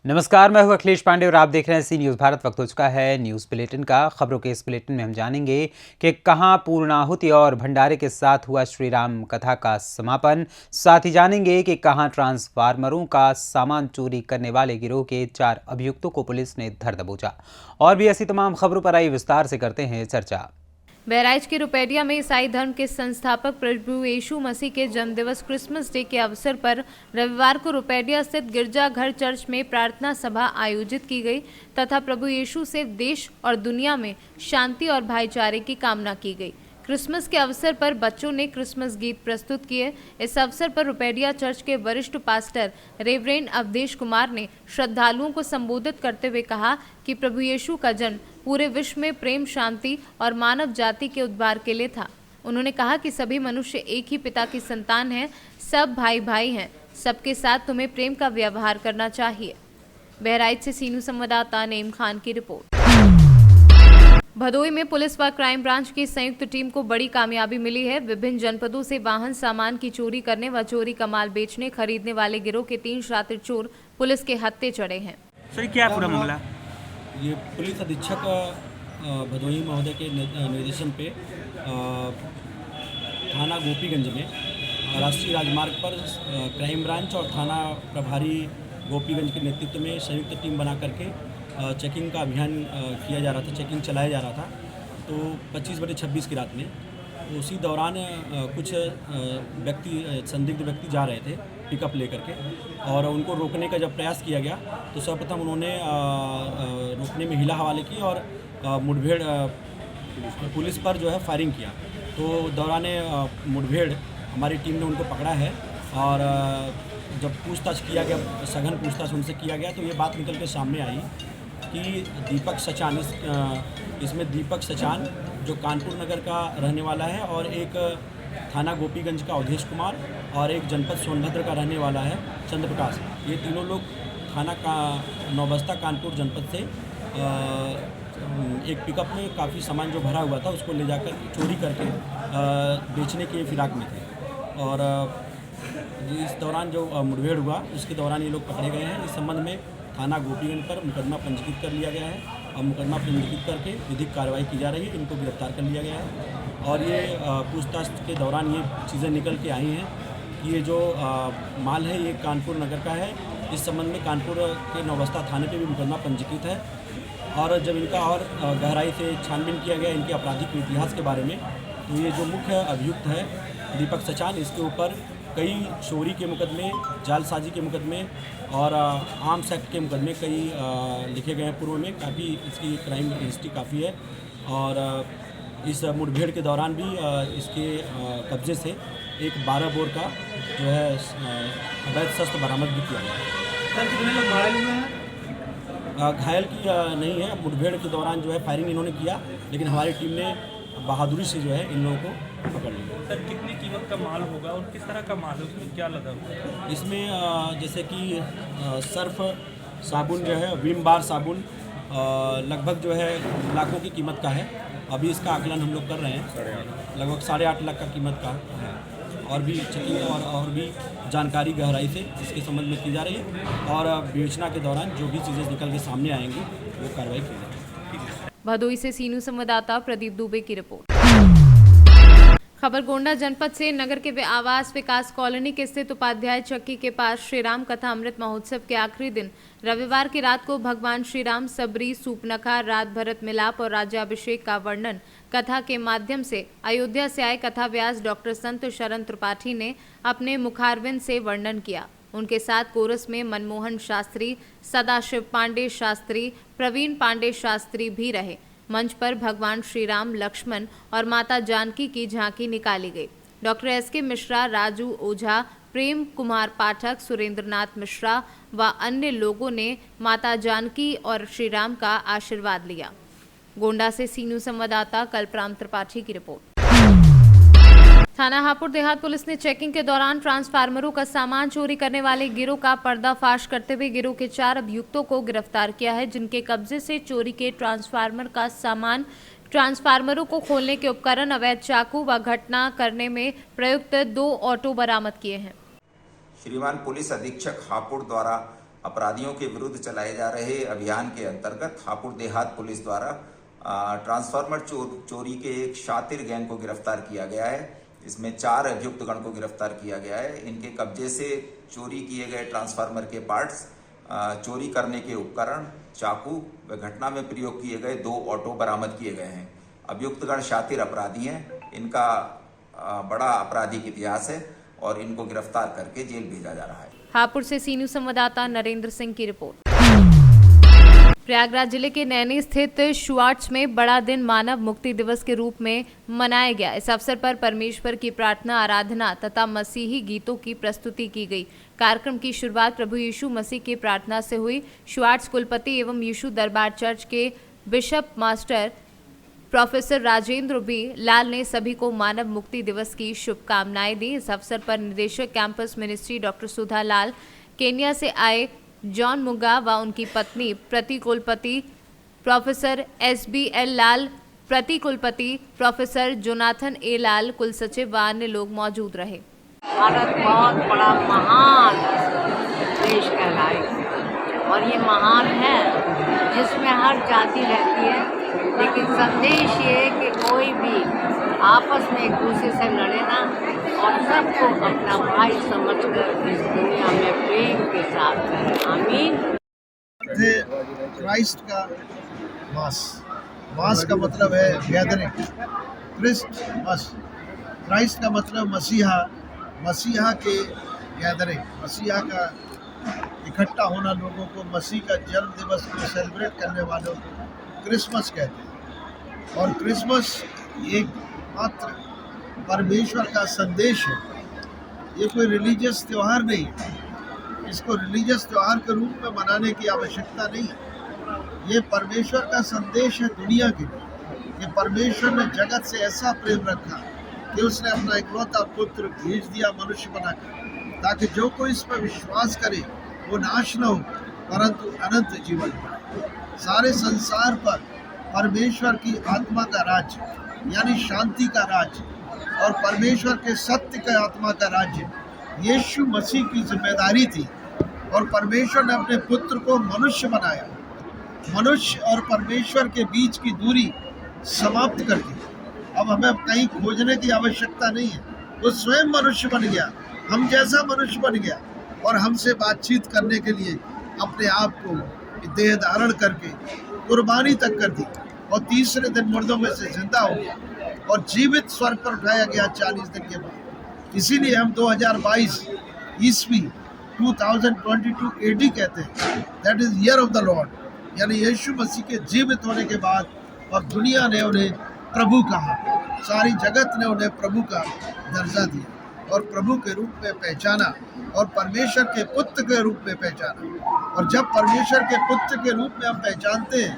नमस्कार, मैं हूं अखिलेश पांडे और आप देख रहे हैं सी न्यूज़ भारत। वक्त हो चुका है न्यूज़ बुलेटिन का। खबरों के इस बुलेटिन में हम जानेंगे कि कहां पूर्णाहुति और भंडारे के साथ हुआ श्री राम कथा का समापन। साथ ही जानेंगे कि कहां ट्रांसफार्मरों का सामान चोरी करने वाले गिरोह के 4 अभियुक्तों को पुलिस ने धर दबोचा। और भी ऐसी तमाम खबरों पर आई विस्तार से करते हैं चर्चा। बहराइच के रुपेडिया में ईसाई धर्म के संस्थापक प्रभु यीशु मसीह के जन्मदिवस क्रिसमस डे के अवसर पर रविवार को रुपेडिया स्थित गिरजाघर चर्च में प्रार्थना सभा आयोजित की गई तथा प्रभु यीशु से देश और दुनिया में शांति और भाईचारे की कामना की गई। क्रिसमस के अवसर पर बच्चों ने क्रिसमस गीत प्रस्तुत किए। इस अवसर पर रुपेडिया चर्च के वरिष्ठ पास्टर रेवरेंड अवधेश कुमार ने श्रद्धालुओं को संबोधित करते हुए कहा कि प्रभु यीशु का जन्म पूरे विश्व में प्रेम, शांति और मानव जाति के उद्धार के लिए था। उन्होंने कहा कि सभी मनुष्य एक ही पिता की संतान हैं, सब भाई भाई हैं, सबके साथ तुम्हें प्रेम का व्यवहार करना चाहिए। बहराइच से सीनू संवाददाता नेम खान की रिपोर्ट। भदोई में पुलिस व क्राइम ब्रांच की संयुक्त टीम को बड़ी कामयाबी मिली है। विभिन्न जनपदों से वाहन सामान की चोरी करने व चोरी का माल बेचने खरीदने वाले गिरोह के 3 शातिर चोर पुलिस के हत्थे चढ़े हैं। सर, क्या पूरा मामला? ये पुलिस अधीक्षक भदोही महोदय के निर्देशन पे थाना गोपीगंज में राष्ट्रीय राजमार्ग पर क्राइम ब्रांच और थाना प्रभारी गोपीगंज के नेतृत्व में संयुक्त टीम बना करके चेकिंग का अभियान किया जा रहा था, चेकिंग चलाया जा रहा था। तो 25/26 की रात में उसी दौरान कुछ संदिग्ध व्यक्ति जा रहे थे पिकअप लेकर के, और उनको रोकने का जब प्रयास किया गया तो सर्वप्रथम उन्होंने रोकने में हीला हवाले की और मुठभेड़ पुलिस पर जो है फायरिंग किया। तो दौरान मुठभेड़ हमारी टीम ने उनको पकड़ा है और जब पूछताछ किया गया, सघन पूछताछ उनसे किया गया, तो ये बात निकल के सामने आई कि दीपक सचान इसमें दीपक सचान जो कानपुर नगर का रहने वाला है और एक थाना गोपीगंज का अवधेश कुमार और एक जनपद सोनभद्र का रहने वाला है चंद्र प्रकाश, ये तीनों लोग थाना का नौबस्ता कानपुर जनपद से एक पिकअप में काफ़ी सामान जो भरा हुआ था उसको ले जाकर चोरी करके बेचने के फिराक में थे। और इस दौरान जो मुठभेड़ हुआ उसके दौरान ये लोग पकड़े गए हैं। इस संबंध में थाना गोपीगंज पर मुकदमा पंजीकृत कर लिया गया है और मुकदमा पंजीकृत करके विधिक कार्रवाई की जा रही है। इनको गिरफ्तार कर लिया गया है और ये पूछताछ के दौरान ये चीज़ें निकल के आई हैं कि ये जो माल है ये कानपुर नगर का है। इस संबंध में कानपुर के नौबस्ता थाने पे भी मुकदमा पंजीकृत है और जब इनका और गहराई से छानबीन किया गया इनके आपराधिक इतिहास के बारे में, तो ये जो मुख्य अभियुक्त है दीपक सचान, इसके ऊपर कई चोरी के मुकदमे, जालसाजी के मुकदमे और आर्म्स एक्ट के मुकदमे कई लिखे गए हैं पूर्व में। काफ़ी इसकी क्राइम हिस्ट्री काफ़ी है और इस मुठभेड़ के दौरान भी इसके कब्जे से एक 12 बोर का जो है अवैध शस्त्र बरामद भी किया गया है। सर, कितने लोग घायल हुए हैं? घायल की नहीं है। मुठभेड़ के दौरान जो है फायरिंग इन्होंने किया, लेकिन हमारी टीम ने बहादुरी से जो है इन लोगों को पकड़ लिया। सर, कितनी कीमत का माल होगा और किस तरह का माल है, उसमें क्या लगा हुआ है? इसमें जैसे कि सर्फ साबुन जो है, विम बार साबुन लगभग जो है लाखों की कीमत का है। अभी इसका आकलन हम लोग कर रहे हैं, लगभग 8.5 लाख का कीमत का है। और भी चेकिंग और भी जानकारी गहराई से इसके संबंध में की जा रही है और विवेचना के दौरान जो भी चीज़ें निकल के सामने आएंगी वो कार्रवाई की जाएगी। भदोई से सीनू संवाददाता प्रदीप दुबे की रिपोर्ट। खबर गोंडा जनपद से। नगर के आवास विकास कॉलोनी के स्थित उपाध्याय चक्की के पास श्री राम कथा अमृत महोत्सव के आखिरी दिन रविवार की रात को भगवान श्री राम सबरी, सूपनखा, रात भरत मिलाप और राज्याभिषेक का वर्णन कथा के माध्यम से अयोध्या से आए कथा व्यास डॉक्टर संत शरण त्रिपाठी ने अपने मुखारविंद से वर्णन किया। उनके साथ कोरस में मनमोहन शास्त्री, सदाशिव पांडे शास्त्री, प्रवीण पांडे शास्त्री भी रहे। मंच पर भगवान श्री राम, लक्ष्मण और माता जानकी की झांकी निकाली गई। डॉक्टर SK मिश्रा, राजू ओझा, प्रेम कुमार पाठक, सुरेंद्रनाथ मिश्रा व अन्य लोगों ने माता जानकी और श्री राम का आशीर्वाद लिया। गोंडा से सीनू संवाददाता कल्पराम त्रिपाठी की रिपोर्ट। थाना हापुड़ देहात पुलिस ने चेकिंग के दौरान ट्रांसफार्मरों का सामान चोरी करने वाले गिरोह का पर्दाफाश करते हुए गिरोह के 4 अभियुक्तों को गिरफ्तार किया है, जिनके कब्जे से चोरी के ट्रांसफार्मर का सामान, ट्रांसफार्मरों को खोलने के उपकरण, अवैध चाकू व घटना करने में प्रयुक्त 2 ऑटो बरामद किए हैं। श्रीमान पुलिस अधीक्षक हापुड़ द्वारा अपराधियों के विरुद्ध चलाए जा रहे अभियान के अंतर्गत हापुड़ देहात पुलिस द्वारा ट्रांसफार्मर चोरी के एक शातिर गैंग को गिरफ्तार किया गया है। इसमें 4 अभियुक्तगण को गिरफ्तार किया गया है। इनके कब्जे से चोरी किए गए ट्रांसफार्मर के पार्ट्स, चोरी करने के उपकरण, चाकू व घटना में प्रयोग किए गए 2 ऑटो बरामद किए गए हैं। अभियुक्तगण शातिर अपराधी हैं। इनका बड़ा आपराधिक इतिहास है और इनको गिरफ्तार करके जेल भेजा जा रहा है। हापुड़ से सी न्यूज संवाददाता नरेंद्र सिंह की रिपोर्ट। प्रयागराज जिले के नैनी स्थित शुआर्ट्स में बड़ा दिन मानव मुक्ति दिवस के रूप में मनाया गया। इस अवसर पर परमेश्वर की प्रार्थना, आराधना तथा मसीही गीतों की प्रस्तुति की गई। कार्यक्रम की शुरुआत प्रभु यीशु मसीह की प्रार्थना से हुई। शुआर्ट्स कुलपति एवं यीशु दरबार चर्च के bishop master professor Rajendra B Lal ने सभी को मानव मुक्ति दिवस की शुभकामनाएं दी। इस अवसर पर निदेशक कैंपस मिनिस्ट्री डॉक्टर सुधा लाल, केन्या से आए जॉन मुगा व उनकी पत्नी, प्रति कुलपति प्रोफेसर SBL लाल, प्रति कुलपति प्रोफेसर जोनाथन A लाल, कुल सचिव व अन्य लोग मौजूद रहे। भारत बहुत बड़ा महान देश कहलाए और ये महान है जिसमें हर जाति रहती है, लेकिन संदेश ये है कि कोई भी आपस में एक दूसरे से लड़े ना और सबको अपना भाई समझकर इस दुनिया में प्रेम के साथ करें। आमीन। क्राइस्ट का मास का मतलब है गैदरिंग, क्रिस्टमस। क्राइस्ट का मतलब मसीहा के गैदरिंग, मसीहा का इकट्ठा होना, लोगों को मसीह का जन्म दिवस को सेलिब्रेट करने वालों को क्रिसमस कहते हैं। और क्रिसमस एक मात्र परमेश्वर का संदेश है। ये कोई रिलीजियस त्यौहार नहीं है। इसको रिलीजियस त्यौहार के रूप में मनाने की आवश्यकता नहीं है। ये परमेश्वर का संदेश है दुनिया के लिए कि परमेश्वर ने जगत से ऐसा प्रेम रखा कि उसने अपना इकलौता पुत्र भेज दिया मनुष्य बनाकर, ताकि जो कोई इस पर विश्वास करे वो नाश न हो परंतु अनंत जीवन पाए। सारे संसार पर परमेश्वर की आत्मा का राज्य यानी शांति का राज्य और परमेश्वर के सत्य का आत्मा का राज्य यीशु मसीह की जिम्मेदारी थी। और परमेश्वर ने अपने पुत्र को मनुष्य बनाया। मनुष्य और परमेश्वर के बीच की दूरी समाप्त कर दी। अब हमें कहीं खोजने की आवश्यकता नहीं है। वो स्वयं मनुष्य बन गया, हम जैसा मनुष्य बन गया और हमसे बातचीत करने के लिए अपने आप को देह धारण करके कुर्बानी तक कर दी और तीसरे दिन मुर्दों में से जिंदा हो गया और जीवित स्वर्ग पर उठाया गया 40 दिन के बाद। इसीलिए हम 2022 ईस्वी 2022 AD कहते हैं, that is year of the Lord, यानी यीशु मसीह के जीवित होने के बाद। और दुनिया ने उन्हें प्रभु कहा, सारी जगत ने उन्हें प्रभु का दर्जा दिया और प्रभु के रूप में पहचाना और परमेश्वर के पुत्र के रूप में पहचाना। और जब परमेश्वर के पुत्र के रूप में हम पहचानते हैं,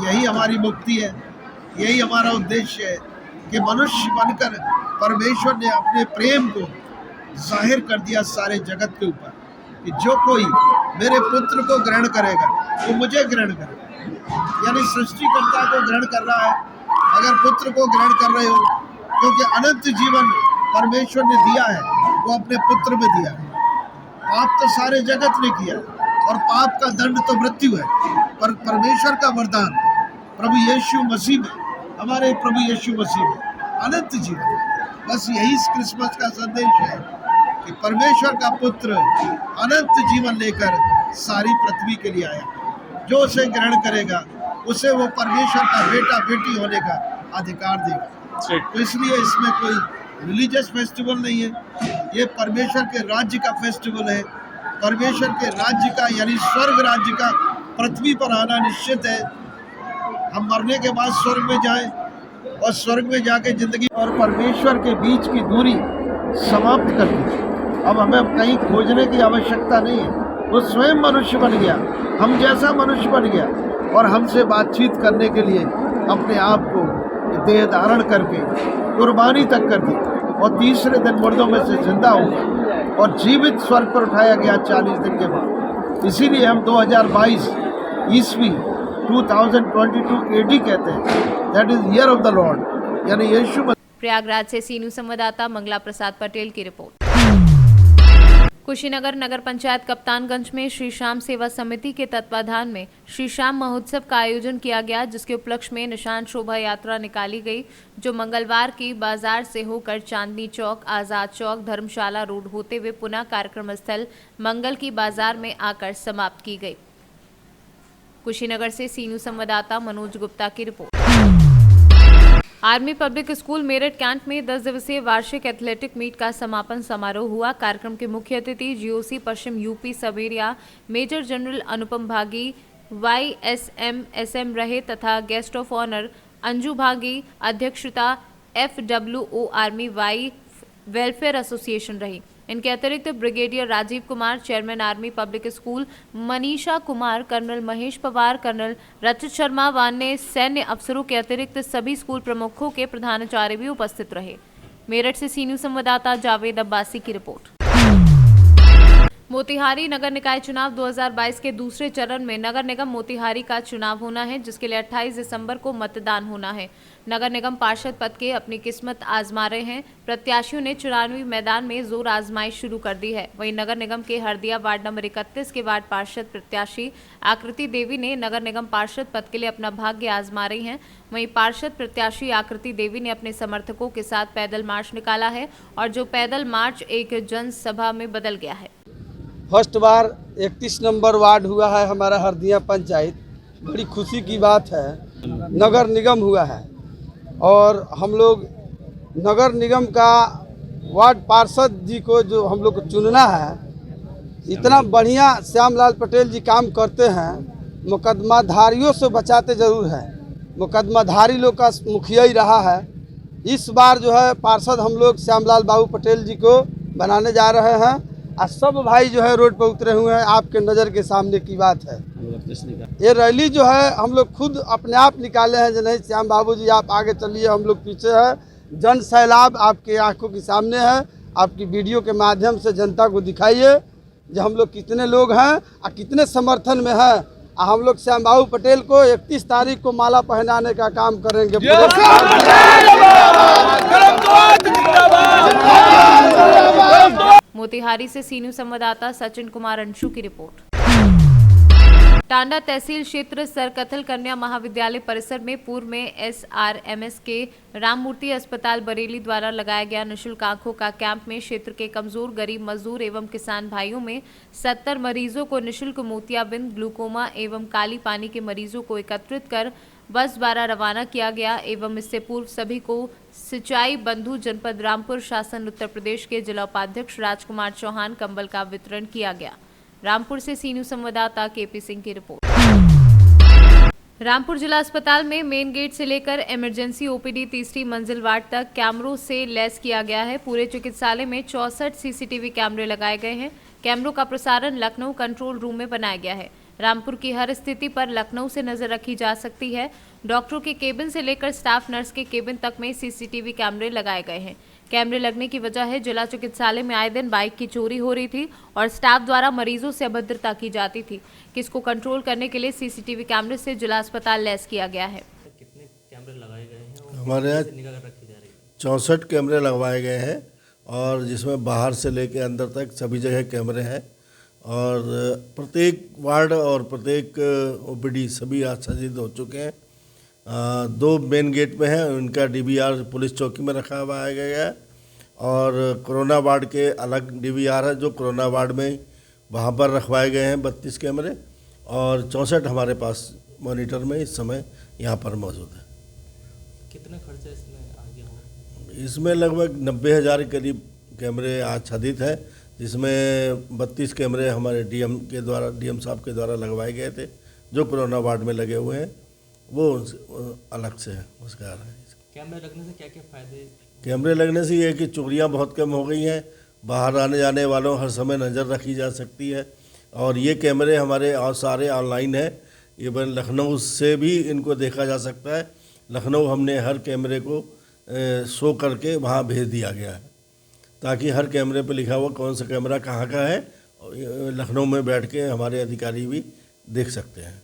यही हमारी मुक्ति है, यही हमारा उद्देश्य है कि मनुष्य बनकर परमेश्वर ने अपने प्रेम को जाहिर कर दिया सारे जगत के ऊपर कि जो कोई मेरे पुत्र को ग्रहण करेगा वो मुझे ग्रहण करेगा। यानी सृष्टिकर्ता को ग्रहण कर रहा है अगर पुत्र को ग्रहण कर रहे हो, क्योंकि अनंत जीवन परमेश्वर ने दिया है वो अपने पुत्र में दिया है। पाप तो सारे जगत ने किया और पाप का दंड तो मृत्यु है, पर परमेश्वर का वरदान प्रभु यीशु मसीह में, हमारे प्रभु यीशु मसीह में अनंत जीवन। बस यही इस क्रिसमस का संदेश है कि परमेश्वर का पुत्र अनंत जीवन लेकर सारी पृथ्वी के लिए आया। जो उसे ग्रहण करेगा उसे वो परमेश्वर का बेटा बेटी होने का अधिकार देगा। तो इसलिए इसमें कोई रिलीजियस फेस्टिवल नहीं है, ये परमेश्वर के राज्य का फेस्टिवल है। परमेश्वर के राज्य का यानी स्वर्ग राज्य का पृथ्वी पर आना निश्चित है। हम मरने के बाद स्वर्ग में जाएं और स्वर्ग में जाके जिंदगी और परमेश्वर के बीच की दूरी समाप्त कर दी। अब हमें कहीं खोजने की आवश्यकता नहीं है। वो स्वयं मनुष्य बन गया, हम जैसा मनुष्य बन गया और हमसे बातचीत करने के लिए अपने आप को देह धारण करके कुर्बानी तक कर दी और तीसरे दिन मुर्दों में से जिंदा हो गया और जीवित स्वर्ग पर उठाया गया 40 दिन के बाद। इसीलिए हम 2022 ईस्वी 2022 AD कहते हैं, that is year of the Lord, यानी यीशु। प्रयागराज से सी न्यूज संवाददाता मंगला प्रसाद पटेल की रिपोर्ट। कुशीनगर नगर पंचायत कप्तानगंज में श्री श्याम सेवा समिति के तत्वाधान में श्री श्याम महोत्सव का आयोजन किया गया, जिसके उपलक्ष्य में निशान शोभा यात्रा निकाली गई, जो मंगलवार की बाजार से होकर चांदनी चौक, आजाद चौक, धर्मशाला रोड होते हुए पुनः कार्यक्रम स्थल मंगल की बाजार में आकर समाप्त की गई। कुशीनगर से सी न्यूज संवाददाता मनोज गुप्ता की रिपोर्ट। Army public school Meerut Cantt में 10 दिवसीय वार्षिक एथलेटिक मीट का समापन समारोह हुआ। कार्यक्रम के मुख्य अतिथि जीओसी पश्चिम यूपी सब एरिया मेजर जनरल अनुपम भागी YSM SM रहे तथा guest of honour Anju Bhagi अध्यक्षता FWO army wives welfare association रही। इनके अतिरिक्त brigadier Rajiv Kumar, chairman army public school, Manisha Kumar, colonel Mahesh Pawar, colonel Rachit Sharma व अन्य सैन्य अफसरों के अतिरिक्त सभी स्कूल प्रमुखों के प्रधानाचार्य भी उपस्थित रहे। मेरठ से सी न्यूज संवाददाता जावेद अब्बासी की रिपोर्ट। मोतिहारी नगर निकाय चुनाव 2022 के दूसरे चरण में नगर निगम मोतिहारी का चुनाव होना है, जिसके लिए 28 दिसंबर को मतदान होना है। नगर निगम पार्षद पद के अपनी किस्मत आजमा रहे हैं। प्रत्याशियों ने चुनावी मैदान में जोर आजमाइश शुरू कर दी है। वहीं नगर निगम के हरदिया वार्ड नंबर 31 के वार्ड पार्षद प्रत्याशी आकृति देवी ने नगर निगम पार्षद पद के लिए अपना भाग्य आजमा रही हैं। वहीं पार्षद प्रत्याशी आकृति देवी ने अपने समर्थकों के साथ पैदल मार्च निकाला है और जो पैदल मार्च एक जनसभा में बदल गया है। फर्स्ट बार 31 नंबर वार्ड हुआ है हमारा हरदिया पंचायत, बड़ी खुशी की बात है। नगर निगम हुआ है और हम लोग नगर निगम का वार्ड पार्षद जी को जो हम लोग को चुनना है, इतना बढ़िया श्यामलाल पटेल जी काम करते हैं। मुकदमाधारियों से बचाते ज़रूर है, मुकदमाधारी लोग का मुखिया ही रहा है। इस बार जो है पार्षद हम लोग श्यामलाल बाबू पटेल जी को बनाने जा रहे हैं और सब भाई जो है रोड पर उतरे हुए हैं। आपके नज़र के सामने की बात है। ये रैली जो है हम लोग खुद अपने आप निकाले हैं, जो नहीं श्याम बाबू जी आप आगे चलिए, हम लोग पीछे हैं। जन सैलाब आपके आंखों के सामने है। आपकी वीडियो के माध्यम से जनता को दिखाइए जो हम लोग कितने लोग हैं और कितने समर्थन में हैं। हम लोग श्याम बाबू पटेल को 31 तारीख को माला पहनाने का काम करेंगे। मोतिहारी से सी न्यूज संवाददाता सचिन कुमार अंशु की रिपोर्ट। टांडा तहसील क्षेत्र सरकथल कन्या महाविद्यालय परिसर में पूर्व में SRMS के राममूर्ति अस्पताल बरेली द्वारा लगाया गया निःशुल्क आंखों का कैंप में क्षेत्र के कमजोर, गरीब, मजदूर एवं किसान भाइयों में 70 मरीजों को निःशुल्क मोतियाबिंद, ग्लूकोमा एवं काली पानी के मरीजों को एकत्रित कर बस द्वारा रवाना किया गया एवं इससे पूर्व सभी को सिंचाई बंधु जनपद रामपुर शासन उत्तर प्रदेश के जिला उपाध्यक्ष राजकुमार चौहान कंबल का वितरण किया गया। रामपुर से सी न्यूज संवाददाता KP सिंह की रिपोर्ट। रामपुर जिला अस्पताल में मेन गेट से लेकर इमरजेंसी OPD तीसरी मंजिल वार्ड तक कैमरों से लैस किया गया है। पूरे चिकित्सालय में 64 CCTV कैमरे लगाए गए हैं। कैमरों का प्रसारण लखनऊ कंट्रोल रूम में बनाया गया है। रामपुर की हर स्थिति पर लखनऊ से नजर रखी जा सकती है। डॉक्टरों के केबिन से लेकर स्टाफ नर्स के केबिन तक में CCTV कैमरे लगाए गए हैं। कैमरे लगने की वजह है जिला चिकित्सालय में आए दिन बाइक की चोरी हो रही थी और स्टाफ द्वारा मरीजों से अभद्रता की जाती थी। किसको कंट्रोल करने के लिए CCTV कैमरे से जिला अस्पताल लैस किया गया है। कितने कैमरे लगाए गए हैं? हमारे यहाँ 64 कैमरे लगवाए गए हैं और जिसमें बाहर से लेकर अंदर तक सभी जगह कैमरे हैं और प्रत्येक वार्ड और प्रत्येक OPD सभी आच्छादित हो चुके हैं। 2 मेन गेट में है, उनका DVR पुलिस चौकी में रखा हुआ गया है और कोरोना वार्ड के अलग DVR है जो कोरोना वार्ड में वहाँ पर रखवाए गए हैं 32 कैमरे और 64 हमारे पास मॉनिटर में इस समय यहाँ पर मौजूद है। कितना खर्चा इसमें आ गया होगा? इसमें लगभग 90,000 के करीब कैमरे आच्छादित हैं, जिसमें 32 कैमरे हमारे DM साहब के द्वारा लगवाए गए थे जो कोरोना वार्ड में लगे हुए हैं, वो अलग से है उसका है। कैमरे लगने से क्या क्या फ़ायदे? कैमरे लगने से ये है कि चोरियां बहुत कम हो गई हैं, बाहर आने जाने वालों हर समय नज़र रखी जा सकती है और ये कैमरे हमारे और सारे ऑनलाइन हैं। इवन लखनऊ से भी इनको देखा जा सकता है। लखनऊ हमने हर कैमरे को शो करके वहाँ भेज दिया गया है ताकि हर कैमरे पर लिखा हुआ कौन सा कैमरा कहाँ का है, लखनऊ में बैठ के हमारे अधिकारी भी देख सकते हैं।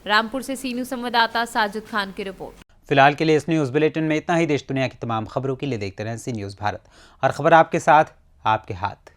रामपुर से सी न्यूज संवाददाता साजिद खान की रिपोर्ट। फिलहाल के लिए इस न्यूज़ बुलेटिन में इतना ही। देश दुनिया की तमाम खबरों के लिए देखते रहें सी न्यूज़ भारत। हर खबर आपके साथ, आपके हाथ।